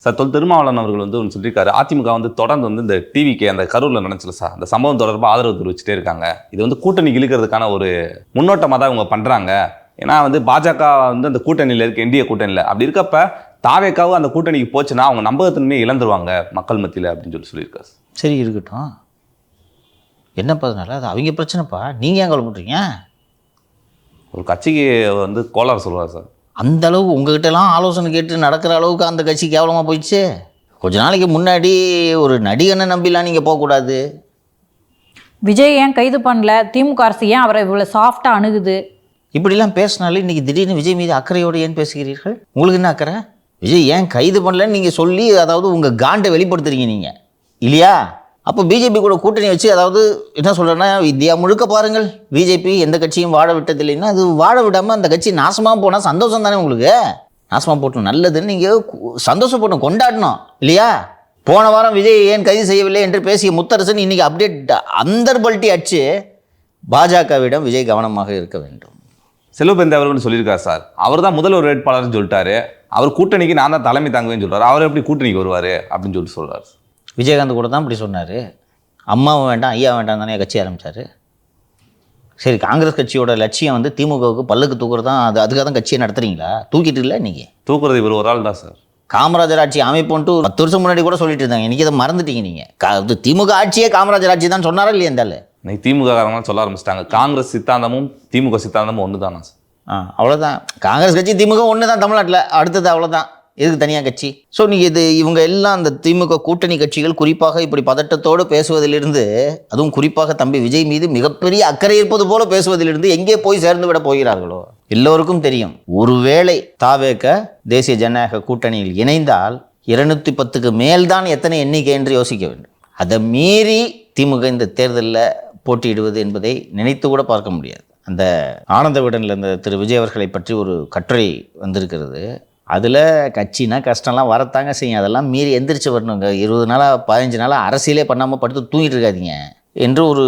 Sir Thirumavalavan அவர்கள் ஒன்று சொல்லியிருக்காரு. அதிமுக தொடர்ந்து இந்த டிவிக்கு அந்த கரூரில் நடந்துச்சுல சார், அந்த சம்பவம் தொடர்பாக ஆதரவு தெரிவிச்சுட்டே இருக்காங்க. இது கூட்டணி இழுக்கிறதுக்கான ஒரு முன்னோட்டமாக தான் இவங்க பண்ணுறாங்க. ஏன்னா பாஜக அந்த கூட்டணியில் இருக்கு, என்டிஏ கூட்டணியில். அப்படி இருக்கப்ப தாவேக்காவும் அந்த கூட்டணிக்கு போச்சுன்னா அவங்க நம்பகத்தன்மையை இழந்துருவாங்க மக்கள் மத்தியில் அப்படின்னு சொல்லியிருக்காரு. சரி இருக்கட்டும், என்னப்பா அதனால அது அவங்க பிரச்சனைப்பா, நீங்கள் ஏன் கவலை பண்ணுறீங்க? ஒரு கட்சிக்கு கோளாறு சொல்லுவார் சார். அந்த அளவுக்கு உங்ககிட்டலாம் ஆலோசனை கேட்டு நடக்கிற அளவுக்கு அந்த கட்சி கேவலமாக போயிடுச்சு. கொஞ்ச நாளைக்கு முன்னாடி ஒரு நடிகனை நம்பிலாம் நீங்கள் போகக்கூடாது. விஜய் ஏன் கைது பண்ணல, திமுக அரசு ஏன் அவரை இவ்வளோ சாஃப்டாக அணுகுது, இப்படிலாம் பேசினாலும் இன்றைக்கி திடீர்னு விஜய் மீது அக்கறையோடு ஏன் பேசுகிறீர்கள்? உங்களுக்கு என்ன அக்கறை? விஜய் ஏன் கைது பண்ணலன்னு நீங்கள் சொல்லி அதாவது உங்கள் காண்டை வெளிப்படுத்துறீங்க நீங்கள் இல்லையா? அப்போ பிஜேபி கூட கூட்டணி வச்சு அதாவது என்ன சொல்கிறேன்னா, இந்தியா முழுக்க பாருங்கள், பிஜேபி எந்த கட்சியும் வாழ விட்டது இல்லைன்னா அது வாழ விடாமல் அந்த கட்சி நாசமாக போனால் சந்தோஷம் தானே உங்களுக்கு? நாசமாக போட்டோம் நல்லதுன்னு நீங்கள் சந்தோஷப்பட்டோம், கொண்டாடணும் இல்லையா? போன வாரம் விஜய் ஏன் கைது செய்யவில்லை என்று பேசிய முத்தரசன் இன்றைக்கி அப்டேட் அந்தர்பல்ட்டி அடிச்சு பாஜகவிடம் விஜய் கவனமாக இருக்க வேண்டும். செல்வபெந்தி அவர்கள் சொல்லியிருக்காரு சார். அவர் தான் முதல்வர் வேட்பாளர்னு சொல்லிட்டாரு. அவர் கூட்டணிக்கு நான் தான் தலைமை தாங்குவேன்னு சொல்கிறார். அவர் எப்படி கூட்டணிக்கு வருவார் அப்படின்னு சொல்கிறார். விஜயகாந்த் கூட தான் இப்படி சொன்னார். அம்மாவும் வேண்டாம் ஐயா வேண்டாம் தானே கட்சி ஆரம்பித்தார். சரி, காங்கிரஸ் கட்சியோட லட்சியம் திமுகவுக்கு பல்லுக்கு தூக்குறது தான். அதுக்காக தான் கட்சியை நடத்துறீங்களா? தூக்கிட்டு இல்லை நீங்கள், தூக்குறது இவர் ஒரு ஆள் தான் சார். காமராஜர் ஆட்சி அமைப்புன்ட்டு 10 வருஷம் முன்னாடி கூட சொல்லிட்டு இருந்தாங்க. இன்றைக்கி அதை மறந்துட்டீங்க நீங்கள். திமுக ஆட்சியே காமராஜர் ஆட்சி தான் சொன்னாரா இல்லையா? இருந்தாலும் இன்னைக்கு திமுக காரங்க சொல்ல ஆரம்பிச்சிட்டாங்க, காங்கிரஸ் சித்தாந்தமும் திமுக சித்தாந்தமும் ஒன்று தானா சார். அவ்வளோதான். காங்கிரஸ் கட்சி திமுக ஒன்று தான் தமிழ்நாட்டில். அடுத்தது அவ்வளோதான், எதுக்கு தனியாக கட்சி? ஸோ நீங்கள் இவங்க எல்லாம் அந்த திமுக கூட்டணி கட்சிகள் குறிப்பாக இப்படி பதட்டத்தோடு பேசுவதிலிருந்து, அதுவும் குறிப்பாக தம்பி விஜய் மீது மிகப்பெரிய அக்கறை இருப்பது போல பேசுவதிலிருந்து எங்கே போய் சேர்ந்து விட போகிறார்களோ எல்லோருக்கும் தெரியும். ஒருவேளை தாவேக தேசிய ஜனநாயக கூட்டணியில் இணைந்தால் 210க்கு மேல்தான் எத்தனை எண்ணிக்கை என்று யோசிக்க வேண்டும். அதை மீறி திமுக இந்த தேர்தலில் போட்டியிடுவது என்பதை நினைத்து கூட பார்க்க முடியாது. அந்த ஆனந்த விடனில் இந்த திரு விஜய் அவர்களை பற்றி ஒரு கட்டுரை வந்திருக்கிறது. அதில் கட்சினா கஷ்டம்லாம் வரத்தாங்க செய்யும், அதெல்லாம் மீறி எந்திரிச்சு வரணுங்க. 20 நாளாக 15 நாளாக அரசியலே பண்ணாமல் படுத்து தூங்கிட்டு இருக்காதீங்க என்று ஒரு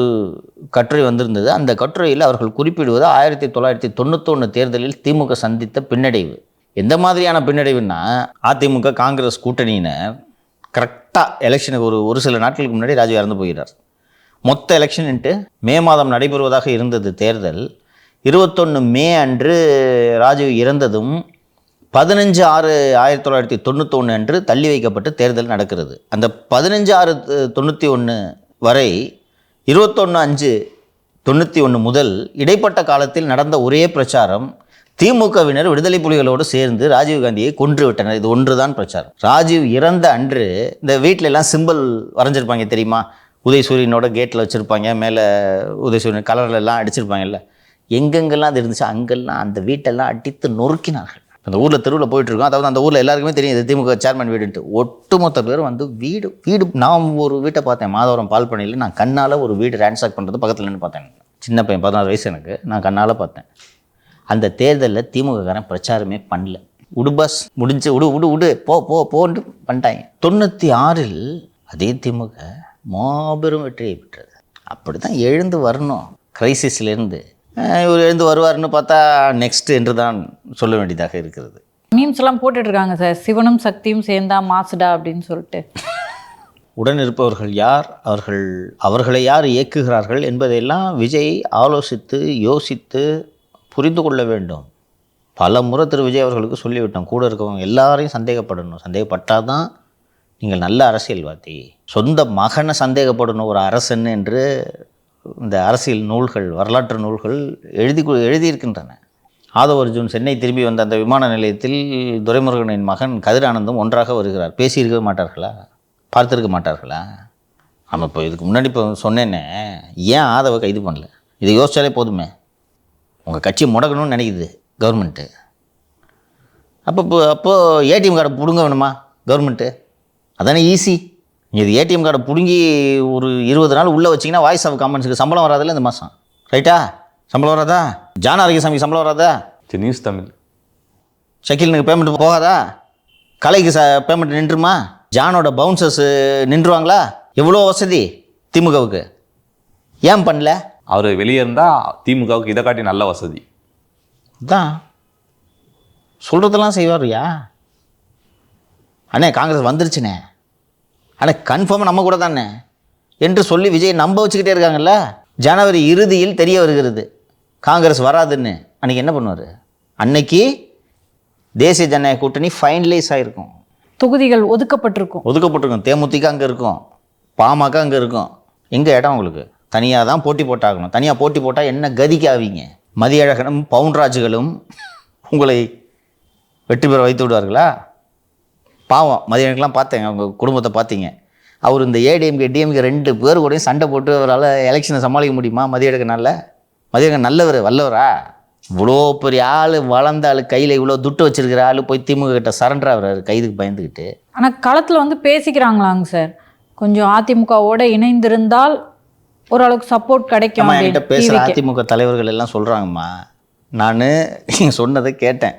கட்டுரை வந்திருந்தது. அந்த கட்டுரையில் அவர்கள் குறிப்பிடுவது 1991 தேர்தலில் திமுக சந்தித்த பின்னடைவு. எந்த மாதிரியான பின்னடைவுன்னா, அதிமுக காங்கிரஸ் கூட்டணியினர் கரெக்டாக எலெக்ஷனுக்கு ஒரு சில நாட்களுக்கு முன்னாடி ராஜீவ் இறந்து போகிறார். மொத்த எலெக்ஷன்ட்டு மே மாதம் நடைபெறுவதாக இருந்தது தேர்தல். 21 மே அன்று ராஜீவ் இறந்ததும் 15/6/1991 அன்று தள்ளி வைக்கப்பட்டு தேர்தல் நடக்கிறது. அந்த 15/6/91 வரை 21/5/91 முதல் இடைப்பட்ட காலத்தில் நடந்த ஒரே பிரச்சாரம், திமுகவினர் விடுதலை புலிகளோடு சேர்ந்து ராஜீவ்காந்தியை கொன்று விட்டனர். இது ஒன்று தான் பிரச்சாரம். ராஜீவ் இறந்த அன்று இந்த வீட்டில எல்லாம் சிம்பிள் வரைஞ்சிருப்பாங்க தெரியுமா? உதயசூரியனோட கேட்டில் வச்சுருப்பாங்க, மேலே உதயசூரியன் கலர்லாம் அடிச்சிருப்பாங்கல்ல. எங்கெங்கெல்லாம் அது இருந்துச்சு அங்கெல்லாம் அந்த வீட்டெல்லாம் அடித்து நொறுக்கினார்கள். அந்த ஊரில் தெருவில் போயிட்டுருக்கோம், அதாவது அந்த ஊரில் எல்லாருக்குமே தெரியும் இது திமுக சேர்மன் வீடுன்ட்டு. ஒட்டுமொத்த பேரும் வீடு நான் ஒரு வீட்டை பார்த்தேன் மாதவரம் பால்பனையில். நான் கண்ணால் ஒரு வீடு ரேன்சாக் பண்ணுறது பக்கத்தில் நின்று பார்த்தேன். சின்ன பையன் 16 வயசு எனக்கு, நான் கண்ணால் பார்த்தேன். அந்த தேர்தலில் திமுககாரன் பிரச்சாரமே பண்ணல. உடுபாஸ் முடிஞ்சு உடு போன்ட்டு பண்ணிட்டாங்க. 96 அதே திமுக மாபெரும் வெற்றியை பெற்றது. அப்படி தான் எழுந்து வரணும் கிரைசிஸ்லேருந்து. இவர் எழுந்து வருவார்னு பார்த்தா நெக்ஸ்ட் என்று தான் சொல்ல வேண்டியதாக இருக்கிறது. மீம்ஸ் எல்லாம் போட்டுட்ருக்காங்க சார், சிவனும் சக்தியும் சேர்ந்தா மாசுடா அப்படின்னு சொல்லிட்டு. உடன் இருப்பவர்கள் யார், அவர்களை யார் இயக்குகிறார்கள் என்பதையெல்லாம் விஜய் ஆலோசித்து யோசித்து புரிந்து கொள்ள வேண்டும். பல முறை திரு விஜய் அவர்களுக்கு சொல்லிவிட்டோம், கூட இருக்கவங்க எல்லாரையும் சந்தேகப்படணும். சந்தேகப்பட்டால் தான் நீங்கள் நல்ல அரசியல்வாதி. சொந்த மகனை சந்தேகப்படணும் ஒரு அரசன் என்று இந்த அரசியல் நூல்கள், வரலாற்று நூல்கள் எழுதியிருக்கின்றன. ஆதவ அர்ஜுன் சென்னை திரும்பி வந்த அந்த விமான நிலையத்தில் துரைமுருகனின் மகன் கதிரானந்தும் ஒன்றாக வருகிறார். பேசியிருக்க மாட்டார்களா? பார்த்துருக்க மாட்டார்களா? நம்ம இப்போ இதுக்கு முன்னாடி சொன்னேன்னே, ஏன் ஆதவை கைது பண்ணல? இதை யோசிச்சாலே போதுமே. உங்கள் கட்சி முடக்கணும்னு நினைக்குது கவர்மெண்ட்டு. அப்போது ஏடிஎம் கார்டை பிடுங்க வேணுமா கவர்மெண்ட்டு? அதானே ஈஸி. நீங்கள் இது ஏடிஎம் கார்டை பிடுங்கி ஒரு 20 நாள் உள்ளே வச்சிங்கன்னா வாய்ஸ் ஆஃப் காமன்ஸுக்கு சம்பளம் வராதில்ல இந்த மாதம், ரைட்டா? சம்பளம் வராதா? ஜான் ஆரோக்கியசாமிக்கு சம்பளம் வராதா? நியூஸ் தமிழ் ஷக்கீலுக்கு பேமெண்ட் போகாதா? கலைக்கு பேமெண்ட் நின்றுமா? ஜானோட பவுன்சர்ஸ் நின்றுவாங்களா? எவ்வளோ வசதி திமுகவுக்கு, ஏன் பண்ணல? அவர் வெளியே இருந்தால் திமுகவுக்கு இதை காட்டி நல்ல வசதி தான் சொல்கிறதெல்லாம் செய்வார்யா. அண்ணே காங்கிரஸ் வந்துருச்சுண்ணே, ஆனால் கன்ஃபார்மாக நம்ம கூட தானே என்று சொல்லி விஜய் நம்ப வச்சுக்கிட்டே இருக்காங்கல்ல. ஜனவரி இறுதியில் தெரிய வருகிறது காங்கிரஸ் வராதுன்னு. அன்றைக்கி என்ன பண்ணுவார்? அன்னைக்கு தேசிய ஜனநாயக கூட்டணி ஃபைனலைஸ் ஆகிருக்கும், தொகுதிகள் ஒதுக்கப்பட்டிருக்கும். தேமுதிக அங்கே இருக்கும், பாமக அங்கே இருக்கும். எங்கே இடம் உங்களுக்கு? தனியாக தான் போட்டி போட்டாகணும். தனியாக போட்டி போட்டால் என்ன கதிக்கு ஆவீங்க? மதியழகனும் பவுன்ராஜுகளும் உங்களை வெற்றி பெற வைத்து விடுவார்களா? பாவம் மதியழகெலாம் பார்த்தேங்க, அவங்க குடும்பத்தை பார்த்தீங்க. அவர் இந்த ஏடிஎம்கே டிஎம்கே 2 பேர் கூடயும் சண்டை போட்டு அவரால் எலெக்ஷனை சமாளிக்க முடியுமா? மதியழகன் நல்லவர், வல்லவரா? இவ்வளோ பெரிய ஆள், வளர்ந்த ஆள், கையில் இவ்வளோ துட்டு வச்சிருக்கிற ஆள் போய் திமுக கிட்ட சரண்டர் ஆகிறாரு கைதுக்கு பயந்துக்கிட்டு. ஆனால் களத்தில் வந்து பேசிக்கிறாங்களாங்க சார், கொஞ்சம் அதிமுகவோட இணைந்திருந்தால் ஓரளவுக்கு சப்போர்ட் கிடைக்கும். என்கிட்ட பேசுகிற அதிமுக தலைவர்கள் எல்லாம் சொல்கிறாங்கம்மா, நான் நீங்கள் சொன்னதை கேட்டேன்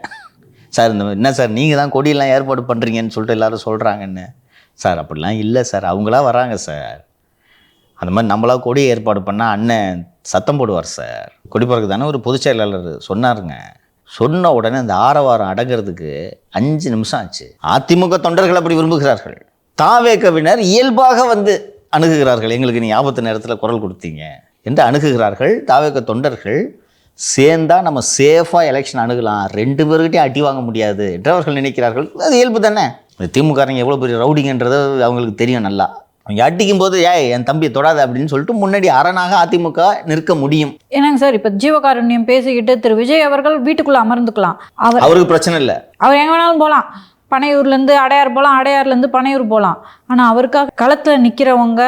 சார், இந்த என்ன சார் நீங்கள் தான் கொடியெல்லாம் ஏற்பாடு பண்ணுறீங்கன்னு சொல்லிட்டு எல்லோரும் சொல்கிறாங்கன்னு. சார் அப்படிலாம் இல்லை சார், அவங்களா வராங்க சார். அந்த மாதிரி நம்மளா கொடி ஏற்பாடு பண்ணால் அண்ணன் சத்தம் போடுவார் சார். கொடி பறக்கு தானே ஒரு பொதுச் செயலாளர் சொன்னாருங்க. சொன்ன உடனே அந்த ஆரவாரம் அடங்கிறதுக்கு 5 நிமிஷம் ஆச்சு. அதிமுக தொண்டர்கள் அப்படி விரும்புகிறார்கள். தாவேகவினர் இயல்பாக வந்து அணுகுகிறார்கள். எங்களுக்கு நீ ஆபத்து நேரத்தில் குரல் கொடுத்தீங்க என்று அணுகுகிறார்கள். தாவேக தொண்டர்கள் சேர்ந்தா நம்ம சேஃபாக எலெக்ஷன் அணுகலாம், 2 பேர்கிட்டையும் அடி வாங்க முடியாது என்று அவர்கள் நினைக்கிறார்கள். அது இயல்பு தானே. திமுகங்க எவ்வளோ பெரிய ரவுடிங்கன்றது அவங்களுக்கு தெரியும் நல்லா. அவங்க அடிக்கும் போது என் தம்பியை தொடாத அப்படின்னு சொல்லிட்டு முன்னாடி அரணாக அதிமுக நிற்க முடியும். என்னங்க சார், இப்போ ஜீவகாருண்யம் பேசிக்கிட்டு திரு விஜய் அவர்கள் வீட்டுக்குள்ளே அமர்ந்துக்கலாம். அவருக்கு பிரச்சனை இல்லை, அவர் எங்கே வேணாலும் போகலாம். பனையூர்லேருந்து அடையார் போகலாம், அடையார்லேருந்து பனையூர் போகலாம். ஆனால் அவருக்காக களத்தில் நிற்கிறவங்க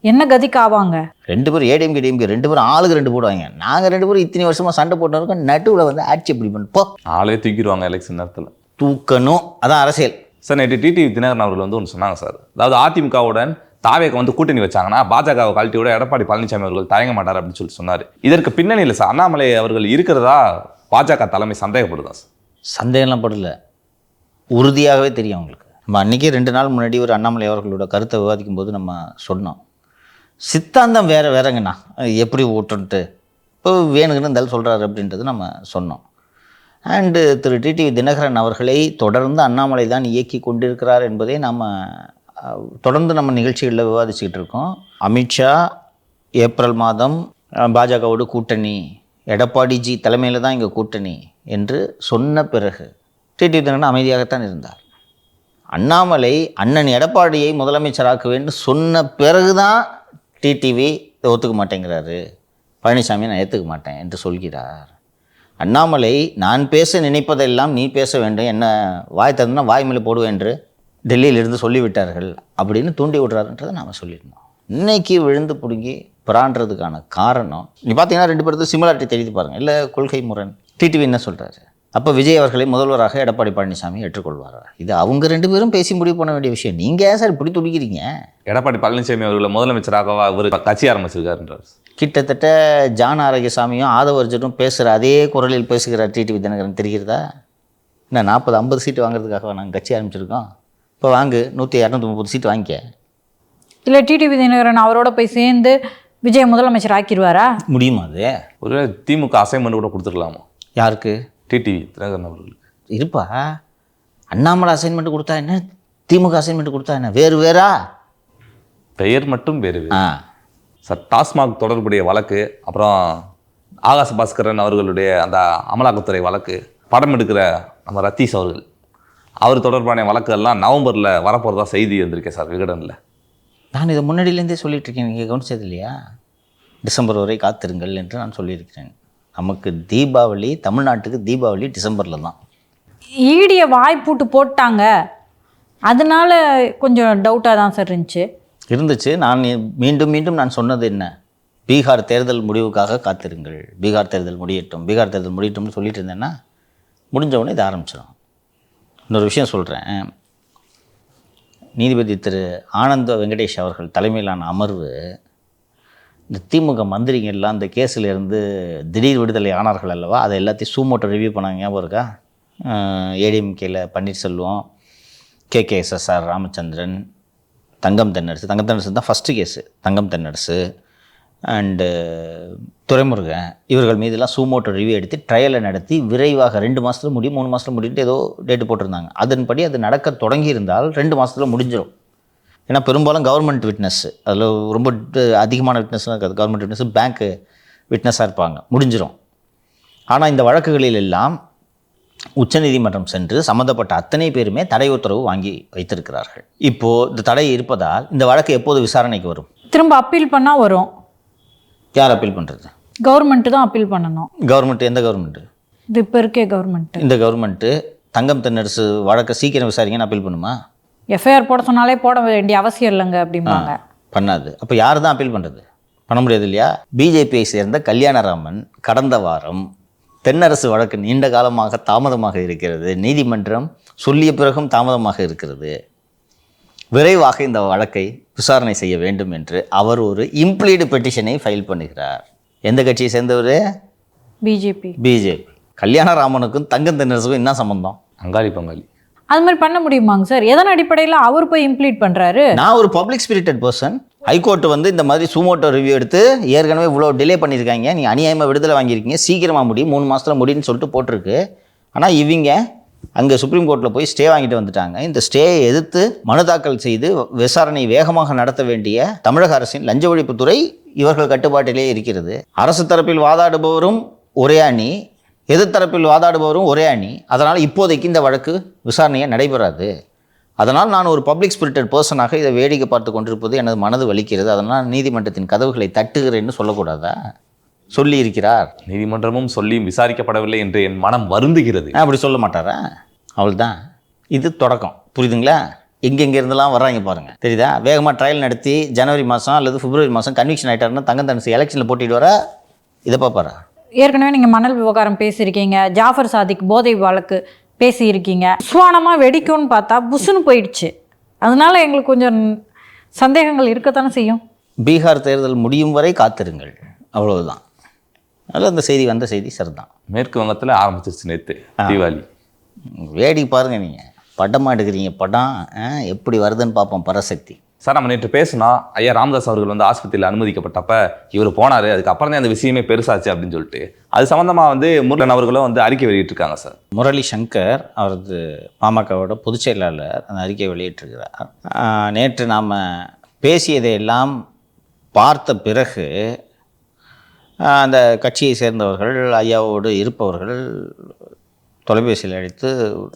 என்ன கதிக்கு ஆவாங்க? 2 பேரும் ஏடிஎம்கே டிஎம்கே 2 பேரும் ஆளுக்கு 2 போடுவாங்க. நாங்கள் 2 பேரும் இத்தனை வருஷமாக சண்டை போட்டோம், நடுவில் வந்து ஆட்சி எப்படி பண்ணப்போ ஆளே தூக்கிடுவாங்க எலெக்ஷன் நேரத்தில். தூக்கணும், அதான் அரசியல். சார் நேற்று டிடிவி தினகரன் அவர்கள் வந்து ஒன்று சொன்னாங்க சார். அதாவது அதிமுகவுடன் தாவேக வந்து கூட்டணி வச்சாங்கன்னா பாஜகவை கழட்டியோட எடப்பாடி பழனிசாமி அவர்கள் தயங்க மாட்டார் அப்படின்னு சொல்லி சொன்னார். இதற்கு பின்னணியில் சார் அண்ணாமலை அவர்கள் இருக்கிறதா பாஜக தலைமை சந்தேகப்படுதா சார்? சந்தேகம்லாம் படல, உறுதியாகவே தெரியும் அவங்களுக்கு. நம்ம அன்றைக்கி 2 நாள் முன்னாடி ஒரு அண்ணாமலை அவர்களோட கருத்தை விவாதிக்கும் போது நம்ம சொன்னோம், சித்தாந்தம் வேறங்கண்ணா, எப்படி ஓட்டுன்ட்டு இப்போ வேணுங்கன்னு இருந்தாலும் சொல்கிறாரு அப்படின்றது நம்ம சொன்னோம். அண்டு திரு டிடிவி தினகரன் அவர்களை தொடர்ந்து அண்ணாமலை தான் இயக்கி கொண்டிருக்கிறார் என்பதை நம்ம தொடர்ந்து நம்ம நிகழ்ச்சிகளில் விவாதிச்சுக்கிட்டு இருக்கோம். அமித்ஷா ஏப்ரல் மாதம் பாஜகவோடு கூட்டணி, எடப்பாடிஜி தலைமையில் தான் இங்கே கூட்டணி என்று சொன்ன பிறகு டிடிவி தினகரன் அமைதியாகத்தான் இருந்தார். அண்ணாமலை அண்ணன் எடப்பாடியை முதலமைச்சராக்க வேண்டும் சொன்ன பிறகு தான் டிடிவி ஒத்துக்க மாட்டேங்கிறாரு, பழனிசாமி நான் ஏற்றுக்க மாட்டேன் என்று சொல்கிறார். அண்ணாமலை நான் பேச நினைப்பதெல்லாம் நீ பேச வேண்டும், என்ன வாய் தந்தனா வாய் மேலே போடுவேன் என்று டெல்லியிலிருந்து சொல்லிவிட்டார்கள் அப்படின்னு தூண்டி விடுறாருன்றதை நாம் சொல்லியிருந்தோம். இன்றைக்கி விழுந்து பிடுங்கி பிரான்றதுக்கான காரணம் நீ பார்த்தீங்கன்னா 2 பேருக்கு சிமிலாரிட்டி தெரிவித்து பாருங்கள், இல்லை கொள்கை முரண். டிடிவி என்ன சொல்கிறாரு? அப்போ விஜய் அவர்களை முதல்வராக எடப்பாடி பழனிசாமி ஏற்றுக்கொள்வாரா? இது அவங்க 2 பேரும் பேசி முடிவு பண்ண வேண்டிய விஷயம். நீங்கள் ஏன் சார் இப்படி துடிக்கிறீங்க? எடப்பாடி பழனிசாமி அவர்களை முதலமைச்சராக அவர் கட்சி ஆரம்பிச்சிருக்காருன்றார். கிட்டத்தட்ட ஜான் ஆரோக்கியசாமியும் ஆதவர்ஜனும் பேசுகிற அதே குரலில் பேசுகிறார் டிடிவி தினகரன். தெரிகிறதா? என்ன 40-50 சீட்டு வாங்குறதுக்காக நாங்கள் கட்சி ஆரம்பிச்சிருக்கோம். இப்போ வாங்கு 100-230 சீட்டு வாங்கிக்க. இல்லை டிடிவி தினகரன் அவரோட போய் சேர்ந்து விஜய் முதலமைச்சர் ஆக்கிடுவாரா? முடியுமா? அது ஒரு திமுக அசைன்மெண்ட் கூட கொடுத்துருக்கலாமா? யாருக்கு? டிடிவி தினகரன் அவர்களுக்கு. இருப்பா, அண்ணாமலை அசைன்மெண்ட் கொடுத்தா என்ன, திமுக அசைன்மெண்ட் கொடுத்தா என்ன, வேறா பெயர் மட்டும் வேறு. சார் டாஸ்மாக் தொடர்புடைய வழக்கு, அப்புறம் ஆகாஷ் பாஸ்கரன் அவர்களுடைய அந்த அமலாக்கத்துறை வழக்கு, படம் எடுக்கிற நம்ம ரத்தீஷ் அவர்கள், அவர் தொடர்பான வழக்குகள்லாம் நவம்பரில் வரப்போகிறதா செய்தி வந்திருக்கேன் சார் விகடனில். நான் இதை முன்னாடியிலேருந்தே சொல்லிகிட்ருக்கேன், நீங்கள் கவனிச்சது இல்லையா? டிசம்பர் வரை காத்திருங்கள் என்று நான் சொல்லியிருக்கிறேன். நமக்கு தீபாவளி, தமிழ்நாட்டுக்கு தீபாவளி டிசம்பரில் தான். ஈடியை வாய்ப்பூட்டு போட்டாங்க, அதனால கொஞ்சம் டவுட்டாக தான் சார் இருந்துச்சு. நான் மீண்டும் நான் சொன்னது என்ன, பீகார் தேர்தல் முடிவுக்காக காத்திருங்கள், பீகார் தேர்தல் முடியட்டும்னு சொல்லிட்டு இருந்தேன்னா முடிஞ்சவொடனே இது ஆரம்பிச்சிடும். இன்னொரு விஷயம் சொல்கிறேன், நீதிபதி திரு ஆனந்த வெங்கடேஷ் அவர்கள் தலைமையிலான அமர்வு இந்த திமுக மந்திரிங்கள்லாம் இந்த கேஸில் இருந்து திடீர் விடுதலை ஆனார்கள் அல்லவா, அதை எல்லாத்தையும் சூமோட்டோ ரிவ்யூ பண்ணாங்க. ஞாபகம் இருக்கா? ஏடிஎம்கேல பன்னீர்செல்வம், கேகேஎஸ்எஸ்ஆர் ராமச்சந்திரன், தங்கம் தென்னரசு தான் first case, Thangam Thennarasu and Duraimurugan இவர்கள் மீதெல்லாம் சூமோட்டோ ரிவ்யூ எடுத்து ட்ரையலை நடத்தி விரைவாக 2 மாதத்தில் முடியும் 3 மாதத்தில் முடியும்ட்டு ஏதோ டேட்டு போட்டிருந்தாங்க. அதன்படி அது நடக்க தொடங்கியிருந்தால் 2 மாதத்தில் முடிஞ்சிடும். ஏன்னா பெரும்பாலும் கவர்மெண்ட் விட்னஸ், அதில் ரொம்ப அதிகமான விட்னஸ்லாம் இருக்காது. கவர்மெண்ட் விட்னஸ் பேங்க்கு விட்னஸாக இருப்பாங்க, முடிஞ்சிடும். ஆனால் இந்த வழக்குகளில் எல்லாம் உச்சநீதிமன்றம் சென்று சம்மந்தப்பட்ட அத்தனை பேருமே தடை உத்தரவு வாங்கி வைத்திருக்கிறார்கள். இப்போது இந்த தடை இருப்பதால் இந்த வழக்கு எப்போது விசாரணைக்கு வரும்? திரும்ப அப்பீல் பண்ணால் வரும். யார் அப்பீல் பண்ணுறது? கவர்மெண்ட்டு தான் அப்பீல் பண்ணணும். கவர்மெண்ட் எந்த கவர்மெண்ட்டு? இது இப்போ இருக்கே கவர்மெண்ட்டு. இந்த கவர்மெண்ட்டு தங்கம் தென்னரசு வழக்கை சீக்கிரம் விசாரிங்கன்னு அப்பீல் பண்ணுமா? எஃப்ஐஆர் போட சொன்னாலே போட வேண்டிய அவசியம் இல்லைங்க அப்படிம்பாங்க. பண்ணாது. அப்போ யார் தான் அப்பீல் பண்ணுறது? பண்ண முடியாது இல்லையா? பிஜேபியை சேர்ந்த கல்யாணராமன் கடந்த வாரம் தென்னரசு வழக்கு நீண்ட காலமாக தாமதமாக இருக்கிறது, நீதிமன்றம் சொல்லிய பிறகும் தாமதமாக இருக்கிறது, விரைவாக இந்த வழக்கை விசாரணை செய்ய வேண்டும் என்று அவர் ஒரு இம்ப்ளீடு பெட்டிஷனை ஃபைல் பண்ணுகிறார். எந்த கட்சியை சேர்ந்தவர்? பிஜேபி. கல்யாணராமனுக்கும் தங்கம் தென்னரசுக்கும் என்ன சம்பந்தம்? அங்காளி பங்காளி. அது மாதிரி பண்ண முடியுமாங்க சார்? எதன் அடிப்படையில் அவர் போய் இம்ப்ளீட் பண்ணுறாரு? நான் ஒரு பப்ளிக் ஸ்பிரிட்டட் பர்சன். ஹைகோர்ட்டு வந்து இந்த மாதிரி சூமோட்டோ ரிவ்யூ எடுத்து ஏற்கனவே இவ்வளோ டிலே பண்ணியிருக்காங்க, நீ அநியாயமாக விடுதலை வாங்கியிருக்கீங்க, சீக்கிரமாக முடியும் 3 மாதத்தில் முடியும்னு சொல்லிட்டு போட்டிருக்கு. ஆனால் இவங்க அங்கே சுப்ரீம் கோர்ட்டில் போய் ஸ்டே வாங்கிட்டு வந்துட்டாங்க. இந்த ஸ்டேயை எதிர்த்து மனு தாக்கல் செய்து விசாரணை வேகமாக நடத்த வேண்டிய தமிழக அரசின் லஞ்ச ஒழிப்புத்துறை இவர்கள் கட்டுப்பாட்டிலே இருக்கிறது. அரசு தரப்பில் வாதாடுபவரும் ஒரே அணி, எதிர்த்தரப்பில் வாதாடுபவரும் ஒரே அணி. அதனால் இப்போதைக்கு இந்த வழக்கு விசாரணையை நடைபெறாது. அதனால் நான் ஒரு பப்ளிக் ஸ்பிரிட்டட் பர்சனாக இதை வேடிக்கை பார்த்து கொண்டிருப்பது எனது மனது வலிக்கிறது. அதனால் நீதிமன்றத்தின் கதவுகளை தட்டுகிறேன்னு சொல்லக்கூடாதா? சொல்லியிருக்கிறார். நீதிமன்றமும் சொல்லி விசாரிக்கப்படவில்லை என்று என் மனம் வருந்துகிறது. அப்படி சொல்ல மாட்டாரா? அவள்தான். இது தொடக்கம், புரியுதுங்களா? எங்கெங்கே இருந்தெல்லாம் வர்றாங்க பாருங்கள், தெரியுதா? வேகமாக ட்ரையல் நடத்தி ஜனவரி மாதம் அல்லது பிப்ரவரி மாதம் கன்விக்ஷன் ஆகிட்டாருன்னா தங்கம் தென்னரசு எலெக்ஷனில் போட்டிட்டு வர இதை பார்ப்பாரா? ஏற்கனவே நீங்கள் மணல் விவகாரம் பேசியிருக்கீங்க, ஜாஃபர் சாதிக் போதை வழக்கு பேசியிருக்கீங்க. சுவானமாக வெடிக்கும்னு பார்த்தா புஷ்ஷுன்னு போயிடுச்சு. அதனால எங்களுக்கு கொஞ்சம் சந்தேகங்கள் இருக்கத்தானே செய்யும். பீகார் தேர்தல் முடியும் வரை காத்திருங்கள், அவ்வளவுதான். அதனால் அந்த செய்தி வந்த செய்தி சரிதான். மேற்கு வங்கத்தில் ஆரம்பிச்சிருச்சு நேற்று தீபாவளி. வேடிக்கை பாருங்கள், நீங்கள் படமாக எடுக்கிறீங்க. படம் எப்படி வருதுன்னு பார்ப்போம். பராசக்தி சார், நம்ம நேற்று பேசினா ஐயா ராமதாஸ் அவர்கள் வந்து ஆஸ்பத்திரியில் அனுமதிக்கப்பட்டப்ப இவர் போனார், அதுக்கப்புறம் தான் அந்த விஷயமே பெருசாச்சு அப்படின்னு சொல்லிட்டு அது சம்மந்தமாக வந்து முருகன் அவர்களும் வந்து அறிக்கை வெளியிட்டிருக்காங்க சார். முரளி சங்கர் அவரது பாமகவோட பொதுச் செயலாளர் அந்த அறிக்கை வெளியிட்டிருக்கிறார். நேற்று நாம் பேசியதையெல்லாம் பார்த்த பிறகு அந்த கட்சியை சேர்ந்தவர்கள் ஐயாவோடு இருப்பவர்கள் தொலைபேசியில் அழைத்து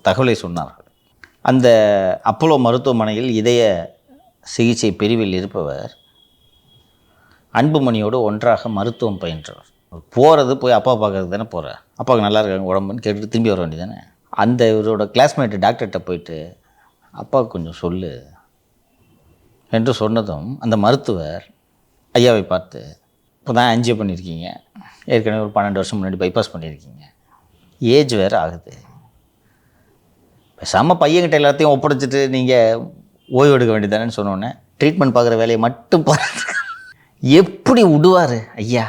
தகவலை சொன்னார்கள். அந்த அப்போலோ மருத்துவமனையில் இதய சிகிச்சை பிரிவில் இருப்பவர் அன்புமணியோடு ஒன்றாக மருத்துவம் பயின்றவர். போய் அப்பா பார்க்கறது தானே போகிறார். அப்பாவுக்கு நல்லா இருக்காங்க உடம்புன்னு கேட்டுட்டு திரும்பி வர வேண்டியதானே. அந்த இவரோட கிளாஸ்மேட்டு டாக்டர்கிட்ட போயிட்டு அப்பாவுக்கு கொஞ்சம் சொல்லு என்று சொன்னதும் அந்த மருத்துவர் ஐயாவை பார்த்து, இப்போ தான் என்ஜிஓ பண்ணியிருக்கீங்க, ஏற்கனவே ஒரு 12 வருஷம் முன்னாடி பைபாஸ் பண்ணியிருக்கீங்க, ஏஜ் வேறு ஆகுது, பேசாமல் பையன்கிட்ட எல்லாத்தையும் ஒப்படைச்சிட்டு நீங்கள் ஓய்வு எடுக்க வேண்டியதானேன்னு சொன்னோன்னே ட்ரீட்மெண்ட் பார்க்குற வேலையை மட்டும் பார்த்து எப்படி விடுவார் ஐயா?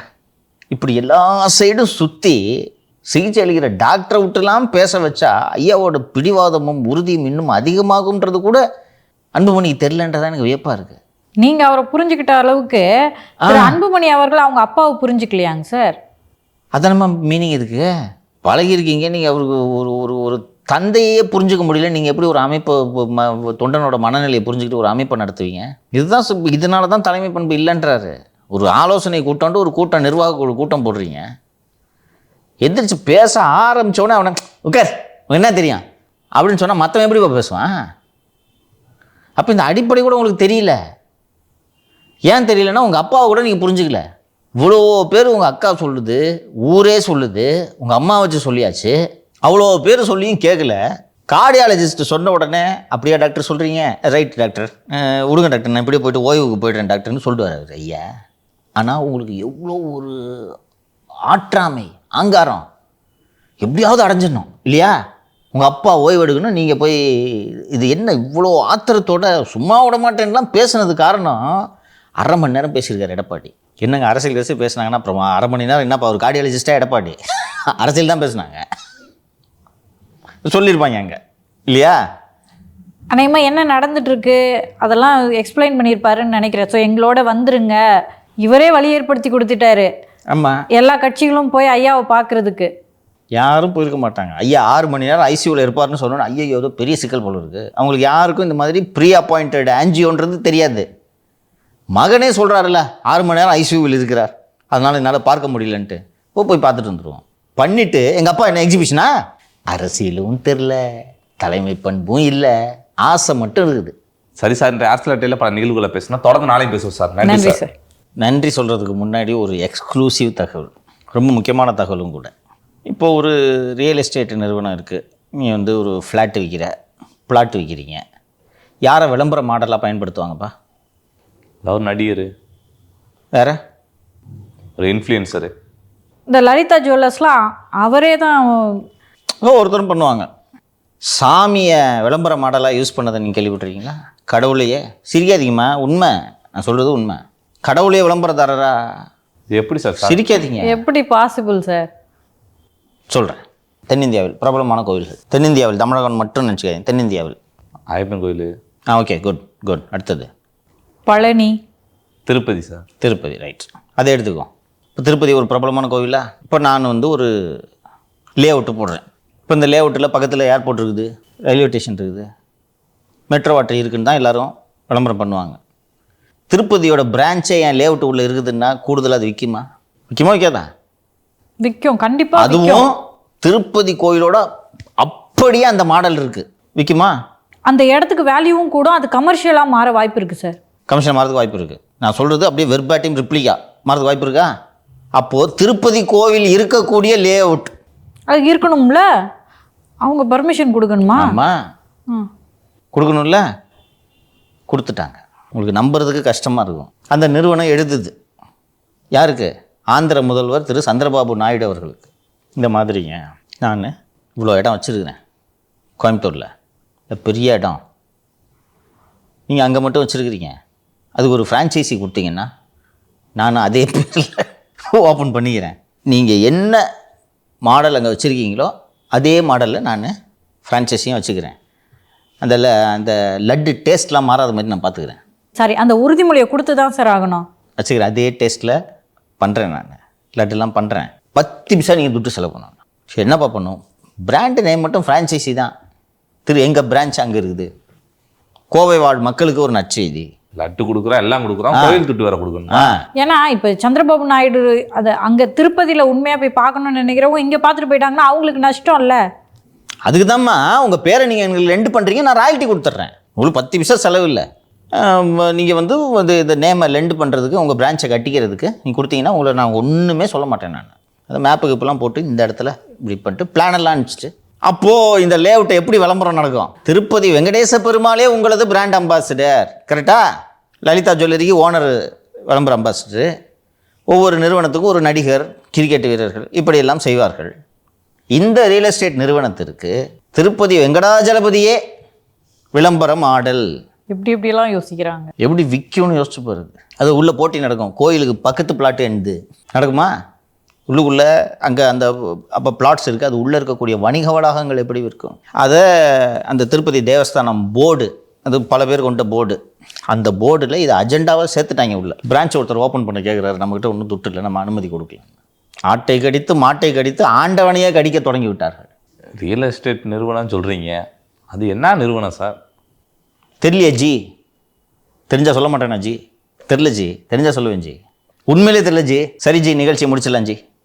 இப்படி எல்லா சைடும் சுற்றி சிகிச்சை அளிக்கிற டாக்டரை விட்டுலாம் பேச வச்சா ஐயாவோட பிடிவாதமும் உறுதியும் இன்னும் அதிகமாகும்ன்றது கூட அன்புமணிக்கு தெரிலன்றதான் எனக்கு வியப்பாக இருக்குது. நீங்கள் அவரை புரிஞ்சுக்கிட்ட அளவுக்கு அன்புமணி அவர்கள் அவங்க அப்பாவை புரிஞ்சுக்கலையாங்க சார்? அதான் நம்ம மீனிங் இதுக்கு பழகிருக்கீங்க. நீங்கள் அவருக்கு ஒரு ஒரு ஒரு தந்தையே புரிஞ்சுக்க முடியல, நீங்கள் எப்படி ஒரு அமைப்பு தொண்டனோட மனநிலையை புரிஞ்சுக்கிட்டு ஒரு அமைப்பை நடத்துவீங்க? இதுதான் இதனால தான் தலைமை பண்பு இல்லைன்றாரு. ஒரு ஆலோசனை கூட்டம்ட்டு ஒரு கூட்டம், நிர்வாக குழு கூட்டம் போடுறீங்க, எந்திரிச்சு பேச ஆரம்பித்தோடனே அவனை உட்கார் என்ன தெரியும் அப்படின்னு சொன்னால் மற்றவன் எப்படி பேசுவான்? அப்போ இந்த அடிப்படை கூட உங்களுக்கு தெரியல. ஏன் தெரியலன்னா உங்கள் அப்பாவை கூட நீங்கள் புரிஞ்சுக்கல. இவ்வளோ பேர் உங்கள் அக்கா சொல்லுது, ஊரே சொல்லுது, உங்கள் அம்மா வச்சு சொல்லியாச்சு, அவ்வளோ பேர் சொல்லியும் கேட்கல. கார்டியாலஜிஸ்ட் சொன்ன உடனே அப்படியா டாக்டர் சொல்கிறீங்க, ரைட் டாக்டர் விடுங்க டாக்டர், நான் இப்படியே போய்ட்டு ஓய்வுக்கு போய்ட்றேன் டாக்டர்னு சொல்லிட்டு வர்றாரு ஐயா. ஆனால் உங்களுக்கு எவ்வளோ ஒரு ஆற்றாமை, ஆங்காரம் எப்படியாவது அடைஞ்சிடணும் இல்லையா? உங்கள் அப்பா ஓய்வு எடுக்கணும், நீங்கள் போய் இது என்ன இவ்வளோ ஆத்திரத்தோட சும்மா விட மாட்டேன்லாம் பேசுனது காரணம் 1/2 மணி நேரம் பேசியிருக்காரு எடப்பாடி. என்னங்க அரசியல் பேசி பேசினாங்கன்னா அப்புறம் 1/2 மணி நேரம் என்னப்பா ஒரு கார்டியாலஜிஸ்ட்டாக எடப்பாடி அரசியல் தான் பேசுனாங்க சொல்லியிருப்பாங்க அங்கே இல்லையா? அநேகமாக என்ன நடந்துட்டுருக்கு அதெல்லாம் எக்ஸ்பிளைன் பண்ணியிருப்பாருன்னு நினைக்கிறேன். ஸோ எங்களோட வந்துருங்க, இவரே வழி ஏற்படுத்தி கொடுத்துட்டாரு. ஆமாம், எல்லா கட்சிகளும் போய் ஐயாவை பார்க்கறதுக்கு. யாரும் போயிருக்க மாட்டாங்க. ஐயா 6 மணி நேரம் ஐசியூவில் இருப்பார்னு சொன்னோன்னா ஐயோ ஏதோ பெரிய சிக்கல் போல இருக்குது. அவங்களுக்கு யாருக்கும் இந்த மாதிரி ப்ரீ அப்பாயிண்டட் ஆன்ஜியோன்றது தெரியாது. மகனே சொல்கிறாருல்ல 6 மணி நேரம் ஐசியூவில் இருக்கிறார், அதனால் என்னால் பார்க்க முடியலன்ட்டு. போய் பார்த்துட்டு வந்துடுவோம். பண்ணிவிட்டு எங்கள் அப்பா என்ன எக்ஸிபிஷனா? அரசியலும் தெரில, தலைமை பண்பும் இல்லை, ஆசை மட்டும் இருக்குது. சரி சார், இந்த ஆர்ஸ்லட்டையில் பல நிகழ்வுகளை பேசினா தொடர்ந்து நாளைக்கு பேசுவோம் சார். நன்றி நன்றி சார். சார். நன்றி சொல்கிறதுக்கு முன்னாடி ஒரு எக்ஸ்க்ளூசிவ் தகவல், ரொம்ப முக்கியமான தகவலும் கூட. இப்போ ஒரு ரியல் எஸ்டேட் நிறுவனம் இருக்குது. நீ வந்து ஒரு ஃப்ளாட் பிளாட் விற்கிறீங்க. யாரை விளம்பர மாடலாக பயன்படுத்துவாங்கப்பா? ஒரு நடிகர், வேற ஒரு இன்ஃப்ளூயன்சரு. இந்த லலிதா ஜுவல்லர்ஸ்லாம் அவரே தான். ஒருத்தரும் பண்ணுவாங்க. சாமியை விளம்பர மாடலாக யூஸ் பண்ணதை நீங்கள் கேள்விப்பட்டிருக்கீங்களா? கடவுளையே, சிரிக்காதீங்கம்மா, உண்மை, நான் சொல்கிறது உண்மை. கடவுளையே விளம்பரதாரரா? இது எப்படி சார்? சிரிக்காதீங்க. எப்படி பாசிபிள் சார்? சொல்கிறேன். தென்னிந்தியாவில் பிரபலமான கோவில்கள், தென்னிந்தியாவில், தமிழகம் மட்டும் நினச்சிக்காதீங்க, தென்னிந்தியாவில். ஐயப்பன் கோயில். Okay, good. அடுத்தது பழனி, திருப்பதி சார். திருப்பதி, ரைட். அதை எடுத்துக்குவோம். இப்போ திருப்பதி ஒரு பிரபலமான கோவிலா? இப்போ நான் வந்து ஒரு லே அவுட்டு போடுறேன். இப்போ இந்த லே அவுட்டில் பக்கத்தில் ஏர்போர்ட் இருக்குது, ரயில்வே ஸ்டேஷன் இருக்குது, மெட்ரோ வாட்டர் இருக்குன்னு தான் எல்லோரும் விளம்பரம் பண்ணுவாங்க. திருப்பதியோட பிரான்ச்சே என் லே அவுட்டு உள்ளே இருக்குதுன்னா கூடுதலாக அது விற்காதா? விற்கும், கண்டிப்பாக. அதுவும் திருப்பதி கோயிலோட அப்படியே அந்த மாடல் இருக்குது, விற்குமா? அந்த இடத்துக்கு வேல்யூவும் கூட, அது கமர்ஷியலாக மாற வாய்ப்பு இருக்குது சார். கமிஷன் மாறதுக்கு வாய்ப்பு இருக்குது. நான் சொல்கிறது அப்படியே வெர்பாட்டிம் ரிப்ளிகா மாறதுக்கு வாய்ப்பு இருக்கா? அப்போது திருப்பதி கோவில் இருக்கக்கூடிய லே அவுட் அது இருக்கணும்ல, அவங்க பர்மிஷன் கொடுக்கணுமா? ஆமாம், கொடுக்கணும்ல. கொடுத்துட்டாங்க. உங்களுக்கு நம்புறதுக்கு கஷ்டமாக இருக்கும். அந்த நிறுவனம் எழுதுது யாருக்கு? ஆந்திர முதல்வர் திரு சந்திரபாபு நாயுடு அவர்களுக்கு. இந்த மாதிரிங்க, நான் இவ்வளோ இடம் வச்சுருக்கிறேன் கோயம்புத்தூரில், பெரிய இடம், நீங்கள் அங்கே மட்டும் வச்சுருக்கிறீங்க, அதுக்கு ஒரு ஃப்ரான்ச்சைசி கொடுத்தீங்கன்னா நான் அதே பேரில் ஓப்பன் பண்ணிக்கிறேன். நீங்கள் என்ன மாடல் அங்கே வச்சுருக்கீங்களோ அதே மாடலில் நான் ஃப்ரான்ச்சைஸியும் வச்சுக்கிறேன். அந்த லட்டு டேஸ்ட்லாம் மாறாத மாதிரி நான் பார்த்துக்கிறேன். சரி, அந்த உறுதிமொழியை கொடுத்து தான் சார் ஆகணும். வச்சுக்கிறேன், அதே டேஸ்ட்டில் பண்ணுறேன். நான் லட்டுலாம் பண்ணுறேன். 10 நிமிஷம் நீங்கள் துட்டு செலவு பண்ணணும். சரி, என்னப்பா பண்ணும்? பிராண்டு நேம் மட்டும் ஃப்ரான்ச்சைசி தான். எங்கள் பிரான்ச் அங்கே இருக்குது. கோவை வாழ் மக்களுக்கு ஒரு நற்செய்தி. லட்டு கொடுக்குறோம், எல்லாம் கொடுக்குறோம், கோயில் துட்டு வேற கொடுக்கணும். ஏன்னா இப்போ சந்திரபாபு நாயுடு அதை அங்கே திருப்பதியில் உண்மையாக போய் பார்க்கணும்னு நினைக்கிறவங்க இங்கே பார்த்துட்டு போயிட்டாங்கன்னா அவங்களுக்கு நஷ்டம் இல்லை. அதுக்கு தான்மா உங்கள் பேரை நீங்கள் எங்களுக்கு லெண்டு பண்ணுறீங்க, நான் ராயல்ட்டி கொடுத்துட்றேன். உங்களுக்கு 10 நிமிஷம் செலவு இல்லை. நீங்கள் வந்து இந்த நேமை லெண்டு பண்ணுறதுக்கு, உங்கள் பிரான்ச்சை கட்டிக்கிறதுக்கு நீங்கள் கொடுத்தீங்கன்னா உங்களை நான் ஒன்றுமே சொல்ல மாட்டேன். நான் அந்த மேப்புக்கு இப்போலாம் போட்டு இந்த இடத்துல இப்படி பண்ணிட்டு பிளானெல்லாம் அனுப்பிச்சிட்டு, அப்போது இந்த லே அவுட்டை எப்படி விளம்பரம் நடக்கும்? திருப்பதி வெங்கடேச பெருமாளே உங்களது பிராண்ட் அம்பாசிடர், கரெக்டாக? லலிதா ஜுவல்லரிக்கு ஓனர் விளம்பர அம்பாசிடரு, ஒவ்வொரு நிறுவனத்துக்கும் ஒரு நடிகர், கிரிக்கெட் வீரர்கள், இப்படியெல்லாம் செய்வார்கள். இந்த ரியல் எஸ்டேட் நிறுவனத்திற்கு திருப்பதி வெங்கடாஜலபதியே விளம்பர மாடல். இப்படிலாம் யோசிக்கிறாங்க. எப்படி விற்கும்னு யோசிச்சு பாருங்க. அது உள்ளே போட்டி நடக்கும். கோயிலுக்கு பக்கத்து பிளாட்டு என்னது நடக்குமா? உள்ளுக்குள்ளே அங்கே அந்த அப்போ பிளாட்ஸ் இருக்குது, அது உள்ளே இருக்கக்கூடிய வணிக வளாகங்கள் எப்படி விற்கும்? அதை அந்த திருப்பதி தேவஸ்தானம் போர்டு, அது பல பேர் கொண்ட போர்டு, அந்த போர்டில் இதை அஜெண்டாவாக சேர்த்துட்டாங்க. உள்ள பிரான்ச் ஒருத்தர் ஓப்பன் பண்ண கேட்குறாரு, நம்மக்கிட்ட ஒன்றும் துட்டு இல்லை, நம்ம அனுமதி கொடுக்கலாம். ஆட்டை கடித்து மாட்டை கடித்து ஆண்டவனையே கடிக்க தொடங்கி விட்டார்கள். ரியல் எஸ்டேட் நிறுவனம் சொல்கிறீங்க, அது என்ன நிறுவனம் சார்? தெரியலையே ஜி, தெரிஞ்சால் சொல்ல மாட்டேனா ஜி? தெரில ஜி, தெரிஞ்சால் சொல்லுவேன் ஜி, உண்மையிலே தெரியல ஜி. சரி ஜி, நிகழ்ச்சியை முடிச்சிடலாம் ஜி.